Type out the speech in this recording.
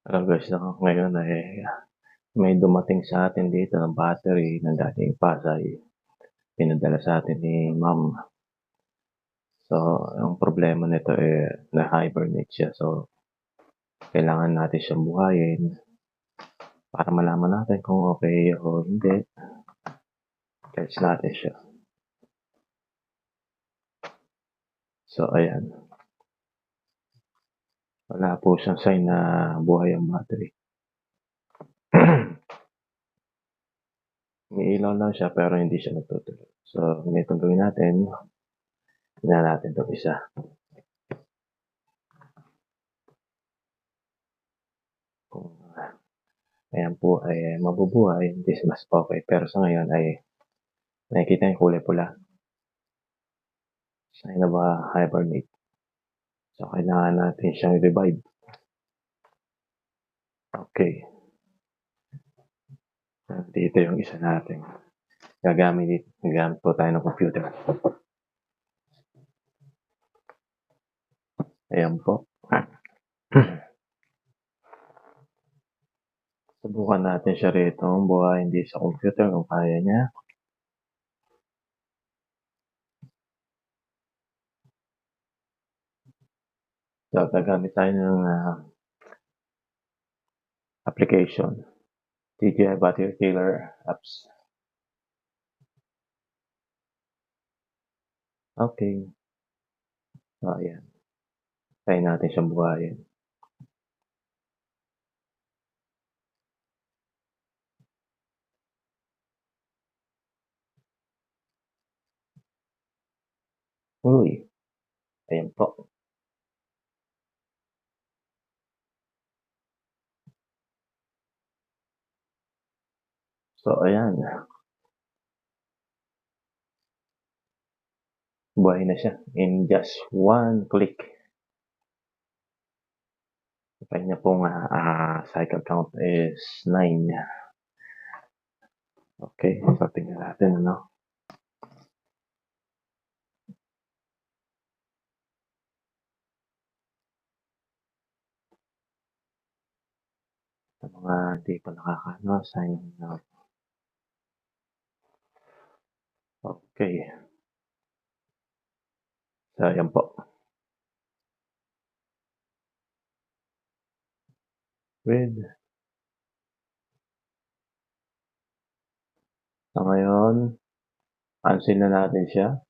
Guys, ngayon ay may dumating sa atin dito na battery ng dating Pasay. Pinadala sa atin ni ma'am. So, ang problema nito na-hibernate siya. So, kailangan natin siyang buhayin para malaman natin kung okay o hindi. Charge natin siya. So, ayan. Wala po siyang sign na buhay ang battery. May ilaw lang siya pero hindi siya nagtutuloy. So, ganito gawin natin. Tingnan natin itong isa. Kung ayan po ay mabubuhay, hindi mas okay. Pero sa ngayon ay nakikita yung kulay pula. Sign na ba hibernate? So, kailangan natin siyang revive. Okay. Dito yung isa natin. Gagamit po tayo ng computer. Ayan po. Subukan natin siya rito buhayin hindi sa computer kung kaya niya. So, gagamit tayo ng application. DJI Battery Killer Apps. Okay. So, ayan. Try natin siyang buhayin. Uy. Ayan po. So, ayan. Buhay na siya in just one click. Ang kanya pong cycle count is 9. Okay, so tingnan natin ano. Sa mga hindi pa nakakaano, sign up. Okay. So, ayan po. With. So, ngayon, cancel na natin siya.